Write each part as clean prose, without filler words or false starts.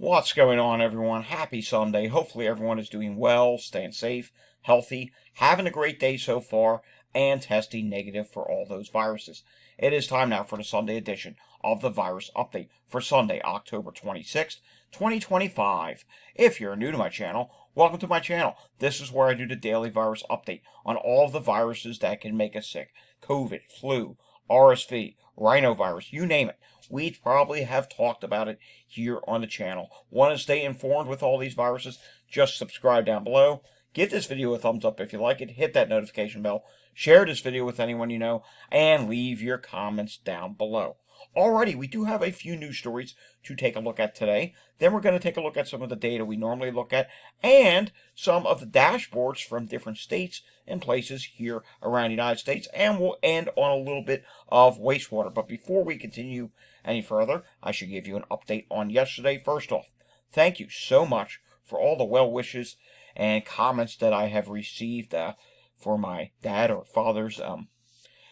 What's going on, everyone? Happy Sunday. Hopefully everyone is doing well, staying safe, healthy, having a great day so far, and testing negative for all those viruses. It is time now for the Sunday edition of the Virus Update for Sunday, October 26th, 2025. If you're new to my channel, welcome to my channel. This is where I do the daily virus update on all of the viruses that can make us sick. COVID, flu, RSV, rhinovirus, you name it. We probably have talked about it here on the channel. Want to stay informed with all these viruses? Just subscribe down below. Give this video a thumbs up if you like it. Hit that notification bell. Share this video with anyone you know. And leave your comments down below. Alrighty, we do have a few news stories to take a look at today. Then we're going to take a look at some of the data we normally look at and some of the dashboards from different states and places here around the United States. And we'll end on a little bit of wastewater. But before we continue any further, I should give you an update on yesterday. First off, thank you so much for all the well wishes and comments that I have received for my dad or father's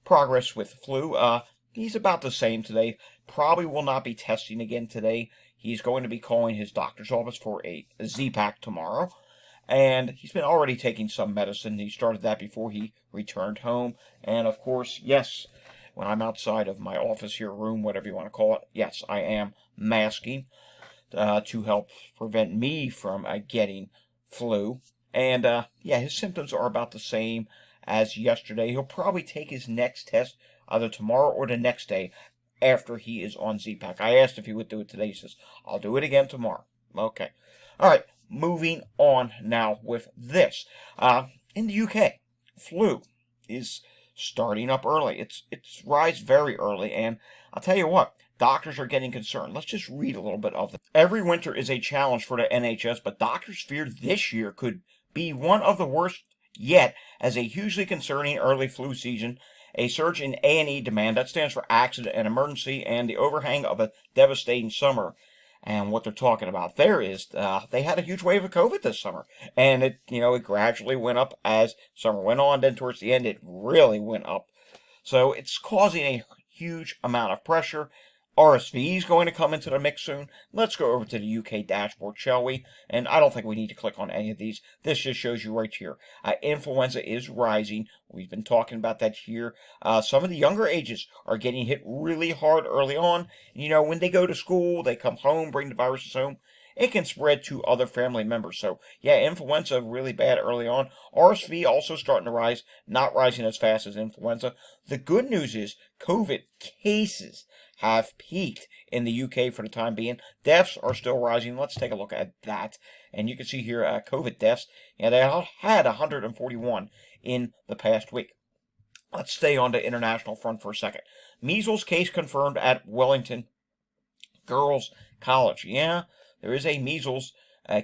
progress with flu. He's about the same today. Probably will not be testing again today. He's going to be calling his doctor's office for a Z-Pack tomorrow. And he's been already taking some medicine. He started that before he returned home. And of course, yes, when I'm outside of my office here, room, whatever you want to call it, yes, I am masking to help prevent me from getting flu. And yeah, his symptoms are about the same as yesterday. He'll probably take his next test either tomorrow or the next day after he is on Z-Pack. I asked if he would do it today. He says, I'll do it again tomorrow. Okay. All right. Moving on now with this. In the UK, flu is starting up early. It's rise very early, and I'll tell you what, doctors are getting concerned. Let's just read a little bit of it. Every winter is a challenge for the NHS, but doctors fear this year could be one of the worst yet, as a hugely concerning early flu season, a surge in A&E demand, that stands for accident and emergency, and the overhang of a devastating summer. And what they're talking about there is they had a huge wave of COVID this summer, and it gradually went up as summer went on. Then towards the end, it really went up. So it's causing a huge amount of pressure. RSV is going to come into the mix soon. Let's go over to the UK dashboard, shall we? And I don't think we need to click on any of these. This just shows you right here. Influenza is rising. We've been talking about that here. Some of the younger ages are getting hit really hard early on. When they go to school, they come home, bring the viruses home. It can spread to other family members. So, yeah, influenza really bad early on. RSV also starting to rise, not rising as fast as influenza. The good news is COVID cases have peaked in the UK for the time being. Deaths are still rising. Let's take a look at that. And you can see here COVID deaths. Yeah, they had 141 in the past week. Let's stay on the international front for a second. Measles case confirmed at Wellington Girls College. Yeah, there is a measles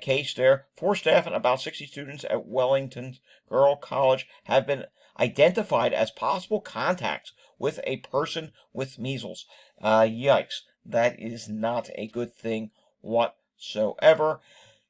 case there. 4 staff and about 60 students at Wellington Girls College have been identified as possible contacts with a person with measles. Yikes. That is not a good thing whatsoever.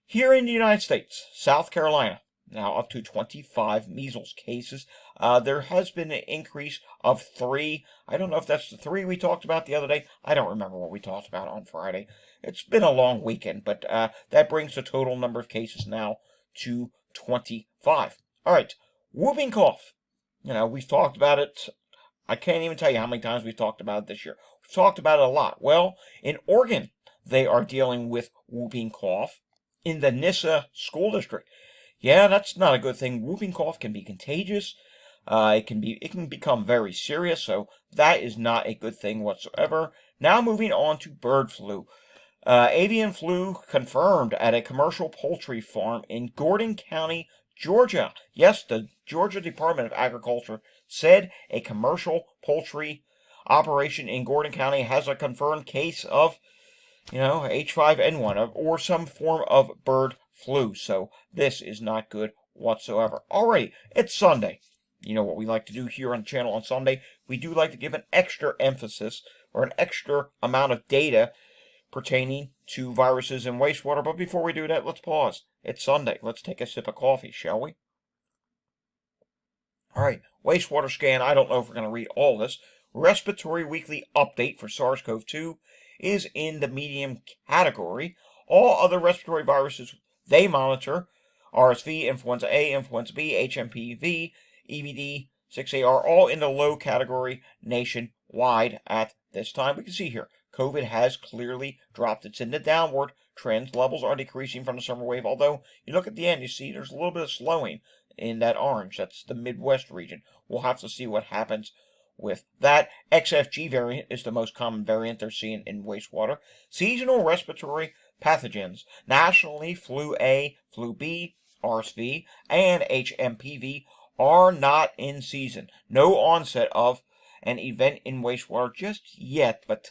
Here in the United States, South Carolina, now up to 25 measles cases. There has been an increase of 3. I don't know if that's the 3 we talked about the other day. I don't remember what we talked about on Friday. It's been a long weekend, but that brings the total number of cases now to 25. All right, whooping cough. We've talked about it. I can't even tell you how many times we've talked about it this year. We've talked about it a lot. Well, in Oregon, they are dealing with whooping cough in the Nissa school district. Yeah, that's not a good thing. Whooping cough can be contagious. It can become very serious, so that is not a good thing whatsoever. Now moving on to bird flu. Avian flu confirmed at a commercial poultry farm in Gordon County, Georgia. Yes, the Georgia Department of Agriculture said a commercial poultry operation in Gordon County has a confirmed case of, H5N1 or some form of bird flu. So this is not good whatsoever. Alrighty, it's Sunday. You know what we like to do here on the channel on Sunday? We do like to give an extra emphasis or an extra amount of data pertaining to viruses and wastewater. But before we do that, let's pause. It's Sunday. Let's take a sip of coffee, shall we? All right, wastewater scan. I don't know if we're going to read all this. Respiratory weekly update for SARS-CoV-2 is in the medium category. All other respiratory viruses they monitor, RSV, influenza A, influenza B, HMPV, EVD, 6A, are all in the low category nationwide at this time. We can see here, COVID has clearly dropped. It's in the downward trend. Levels are decreasing from the summer wave, although you look at the end, you see there's a little bit of slowing in that orange. That's the Midwest region. We'll have to see what happens with that. XFG variant is the most common variant they're seeing in wastewater. Seasonal respiratory pathogens. Nationally, flu A, flu B, RSV, and HMPV are not in season. No onset of an event in wastewater just yet, but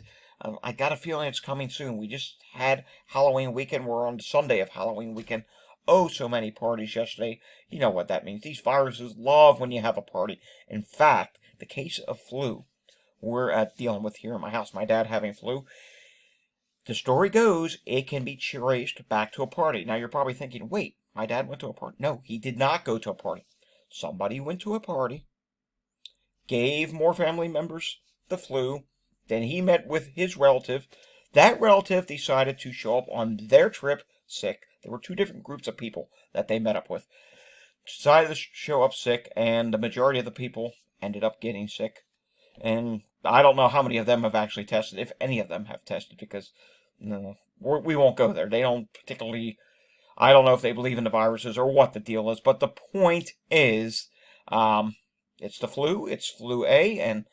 I got a feeling it's coming soon. We just had Halloween weekend. We're on Sunday of Halloween weekend. Oh, so many parties yesterday. You know what that means. These viruses love when you have a party. In fact, the case of flu we're dealing with here in my house, my dad having flu, the story goes it can be traced back to a party. Now, you're probably thinking, wait, my dad went to a party. No, he did not go to a party. Somebody went to a party, gave more family members the flu, then he met with his relative. That relative decided to show up on their trip sick. There were two different groups of people that they met up with. Decided to show up sick, and the majority of the people ended up getting sick. And I don't know how many of them have actually tested, if any of them have tested, because no, we won't go there. They don't particularly, I don't know if they believe in the viruses or what the deal is, but the point is, it's the flu, it's flu A, and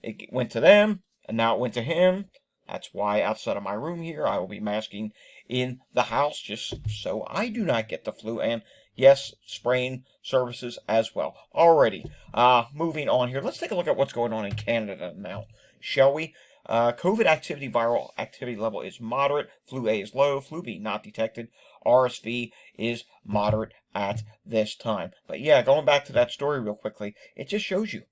it went to them, and now it went to him. That's why outside of my room here, I will be masking in the house, just so I do not get the flu, and yes, spraying services as well. Alrighty, moving on here. Let's take a look at what's going on in Canada now, shall we? COVID activity, viral activity level is moderate. Flu A is low. Flu B not detected. RSV is moderate at this time. But yeah, going back to that story real quickly, it just shows you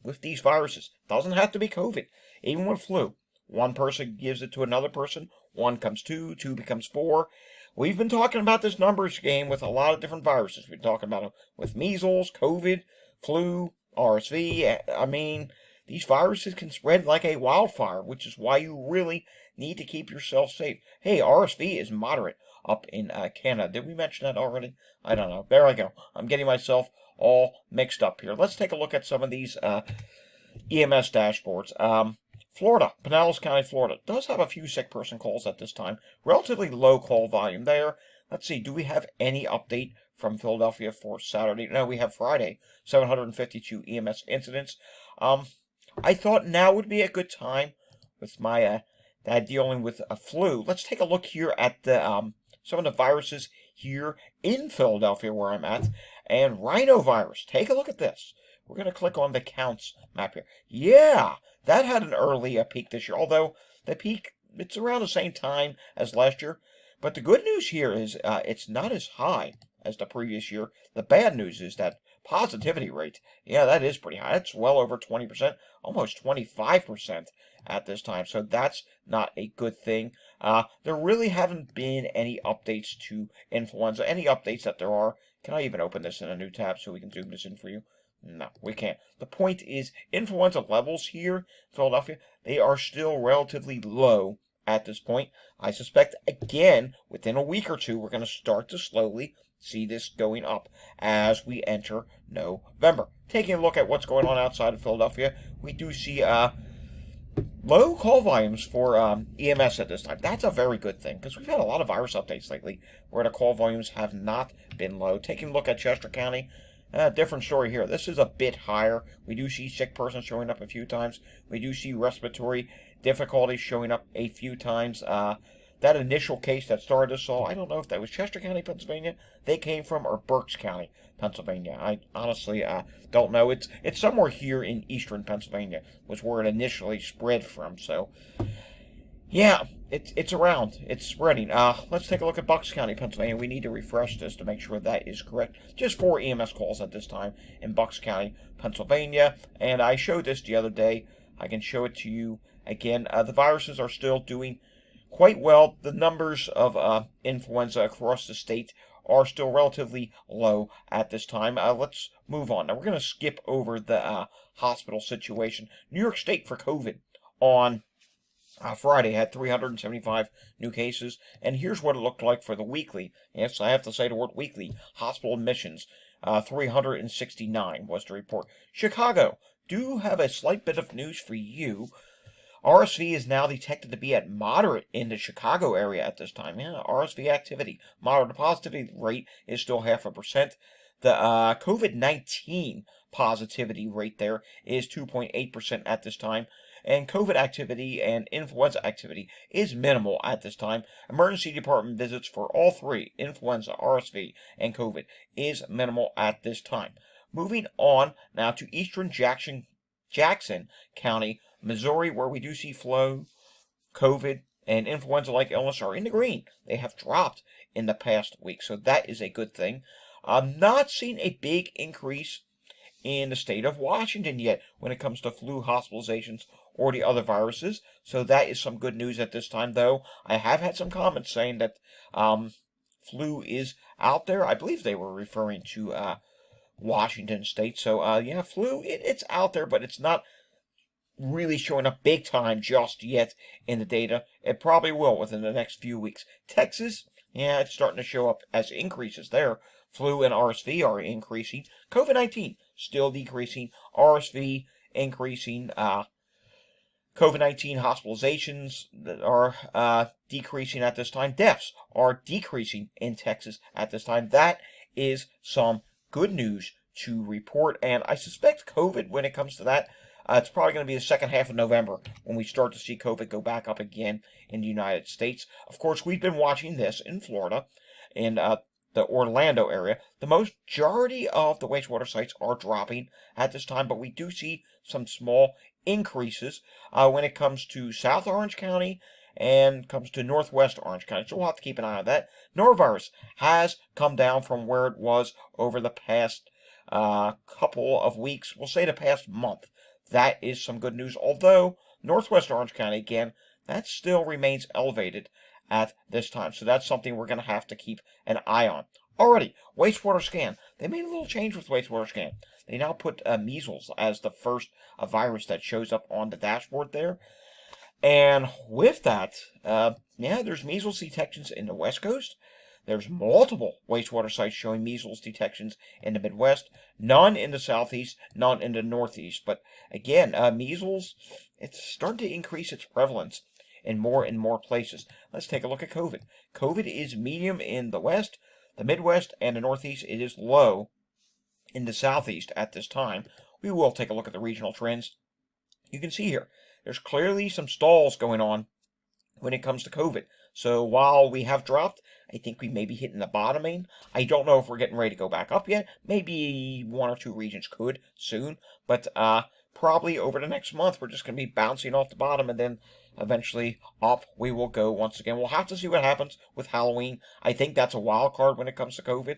with these viruses, doesn't have to be COVID. Even with flu, one person gives it to another person. One comes two, two becomes four. We've been talking about this numbers game with a lot of different viruses. We've been talking about it with measles, COVID, flu, RSV. I mean, these viruses can spread like a wildfire, which is why you really need to keep yourself safe. Hey, RSV is moderate up in Canada. Did we mention that already? I don't know. There I go. I'm getting myself all mixed up here. Let's take a look at some of these EMS dashboards. Florida, Pinellas County, Florida, does have a few sick person calls at this time. Relatively low call volume there. Let's see, do we have any update from Philadelphia for Saturday? No, we have Friday, 752 EMS incidents. I thought now would be a good time with my dad dealing with a flu. Let's take a look here at the some of the viruses here in Philadelphia where I'm at. And rhinovirus, take a look at this. We're going to click on the counts map here. Yeah, that had an early peak this year, although the peak, it's around the same time as last year. But the good news here is it's not as high as the previous year. The bad news is that positivity rate, yeah, that is pretty high. It's well over 20%, almost 25% at this time. So that's not a good thing. There really haven't been any updates to influenza. Any updates that there are, can I even open this in a new tab so we can zoom this in for you? No, we can't. The point is, influenza levels here in Philadelphia, they are still relatively low at this point. I suspect, again, within a week or two, we're going to start to slowly see this going up as we enter November. Taking a look at what's going on outside of Philadelphia, we do see low call volumes for EMS at this time. That's a very good thing, because we've had a lot of virus updates lately where the call volumes have not been low. Taking a look at Chester County, different story here. This is a bit higher. We do see sick persons showing up a few times. We do see respiratory difficulties showing up a few times. That initial case that started this all, I don't know if that was Chester County, Pennsylvania, they came from, or Berks County, Pennsylvania. I honestly don't know. It's somewhere here in eastern Pennsylvania was where it initially spread from. So, yeah, it's around. It's spreading. Let's take a look at Bucks County, Pennsylvania. We need to refresh this to make sure that is correct. Just 4 EMS calls at this time in Bucks County, Pennsylvania. And I showed this the other day. I can show it to you again. The viruses are still doing quite well. The numbers of influenza across the state are still relatively low at this time. Let's move on. Now, we're going to skip over the hospital situation. New York State for COVID on Friday had 375 new cases, and here's what it looked like for the weekly. Yes, I have to say the word weekly. Hospital admissions, 369 was the report. Chicago, do have a slight bit of news for you. RSV is now detected to be at moderate in the Chicago area at this time. Yeah, RSV activity. Moderate. The positivity rate is still 0.5%. The COVID-19 positivity rate there is 2.8% at this time. And COVID activity and influenza activity is minimal at this time. Emergency department visits for all three, influenza, RSV, and COVID, is minimal at this time. Moving on now to eastern Jackson County, Missouri, where we do see flu, COVID, and influenza-like illness are in the green. They have dropped in the past week, so that is a good thing. I'm not seeing a big increase in the state of Washington yet when it comes to flu hospitalizations or the other viruses, so that is some good news at this time, though. I have had some comments saying that flu is out there. I believe they were referring to Washington State, so yeah, flu, it's out there, but it's not really showing up big time just yet in the data. It probably will within the next few weeks. Texas, yeah, it's starting to show up as increases there. Flu and RSV are increasing. COVID-19 still decreasing. RSV increasing. COVID-19 hospitalizations are decreasing at this time. Deaths are decreasing in Texas at this time. That is some good news to report. And I suspect COVID, when it comes to that, it's probably going to be the second half of November when we start to see COVID go back up again in the United States. Of course, we've been watching this in Florida, in the Orlando area. The majority of the wastewater sites are dropping at this time, but we do see some small increases when it comes to South Orange County and comes to Northwest Orange County. So we'll have to keep an eye on that. Norovirus has come down from where it was over the past couple of weeks. We'll say the past month. That is some good news, although Northwest Orange County, again, that still remains elevated at this time. So that's something we're going to have to keep an eye on. Alrighty, wastewater scan. They made a little change with wastewater scan. They now put measles as the first virus that shows up on the dashboard there. And with that, yeah, there's measles detections in the West Coast. There's multiple wastewater sites showing measles detections in the Midwest, none in the Southeast, none in the Northeast. But again, measles, it's starting to increase its prevalence in more and more places. Let's take a look at COVID. COVID is medium in the West, the Midwest, and the Northeast. It is low in the Southeast at this time. We will take a look at the regional trends. You can see here, there's clearly some stalls going on when it comes to COVID. So while we have dropped, I think we may be hitting the bottoming. I don't know if we're getting ready to go back up yet. Maybe one or two regions could soon, but probably over the next month, we're just going to be bouncing off the bottom, and then eventually up we will go once again. We'll have to see what happens with Halloween. I think that's a wild card when it comes to COVID.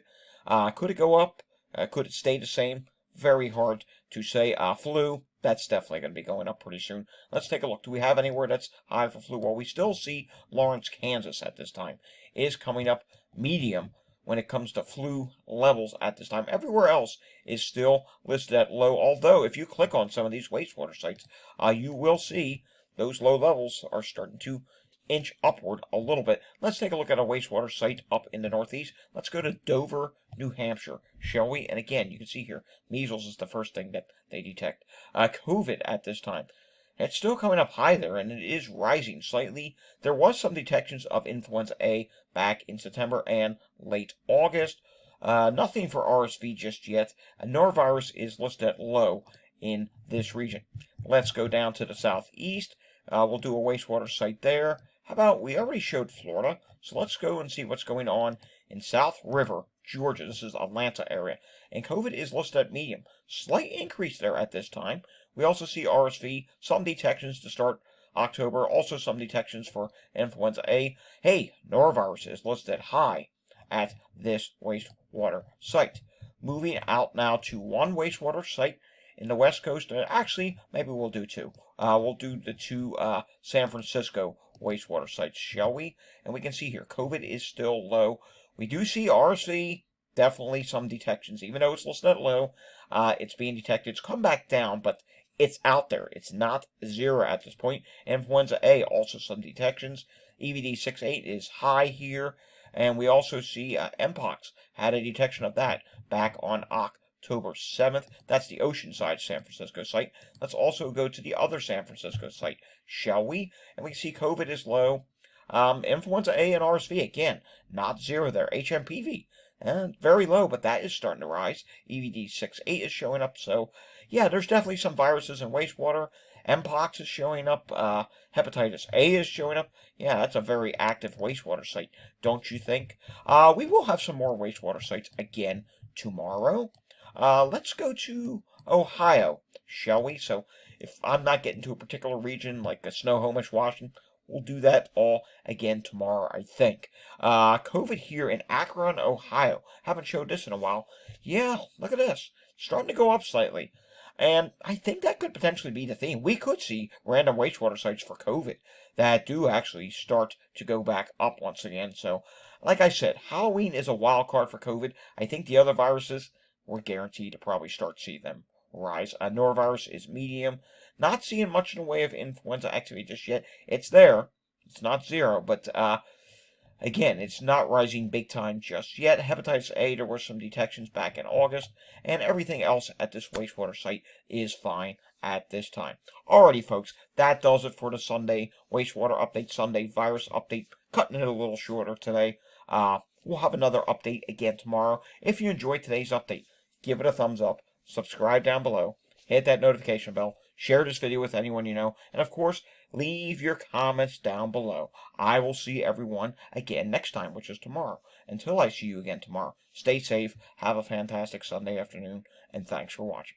Could it go up? Could it stay the same? Very hard to say. Flu, that's definitely going to be going up pretty soon. Let's take a look. Do we have anywhere that's high for flu? Well, we still see Lawrence, Kansas at this time is coming up medium when it comes to flu levels at this time. Everywhere else is still listed at low, although if you click on some of these wastewater sites, you will see those low levels are starting to inch upward a little bit. Let's take a look at a wastewater site up in the Northeast. Let's go to Dover, New Hampshire, shall we? And again, you can see here, measles is the first thing that they detect. COVID at this time. It's still coming up high there, and it is rising slightly. There was some detections of influenza A back in September and late August. Nothing for RSV just yet. Norovirus is listed at low in this region. Let's go down to the southeast. We'll do a wastewater site there. How about, we already showed Florida, so let's go and see what's going on in South River, Georgia. This is Atlanta area. And COVID is listed at medium. Slight increase there at this time. We also see RSV, some detections to start October, also some detections for influenza A. Hey, norovirus is listed at high at this wastewater site. Moving out now to one wastewater site in the West Coast. Actually, maybe we'll do two. We'll do the two San Francisco wastewater sites, shall we? And we can see here, COVID is still low. We do see RSV, definitely some detections. Even though it's listed at low, it's being detected. It's come back down, but it's out there. It's not zero at this point. Influenza A, also some detections. EVD 6.8 is high here. And we also see Mpox had a detection of that back on October 7th. That's the Oceanside San Francisco site. Let's also go to the other San Francisco site, shall we? And we see COVID is low. Influenza A and RSV, again, not zero there. HMPV, very low, but that is starting to rise. EVD 6.8 is showing up. So, yeah, there's definitely some viruses in wastewater. Mpox is showing up. Hepatitis A is showing up. Yeah, that's a very active wastewater site, don't you think? We will have some more wastewater sites again tomorrow. Let's go to Ohio, shall we? So, if I'm not getting to a particular region like Snohomish, Washington, we'll do that all again tomorrow, I think. COVID here in Akron, Ohio. Haven't showed this in a while. Yeah, look at this. Starting to go up slightly. And I think that could potentially be the theme. We could see random wastewater sites for COVID that do actually start to go back up once again. So, like I said, Halloween is a wild card for COVID. I think the other viruses, we're guaranteed to probably start to see them rise. Norovirus is medium. Not seeing much in the way of influenza activity just yet. It's there. It's not zero, but again, it's not rising big time just yet. Hepatitis A, there were some detections back in August, and everything else at this wastewater site is fine at this time. Alrighty, folks, that does it for the Sunday wastewater update, Sunday virus update. Cutting it a little shorter today. We'll have another update again tomorrow. If you enjoyed today's update, give it a thumbs up, subscribe down below, hit that notification bell, share this video with anyone you know, and of course, leave your comments down below. I will see everyone again next time, which is tomorrow. Until I see you again tomorrow, stay safe, have a fantastic Sunday afternoon, and thanks for watching.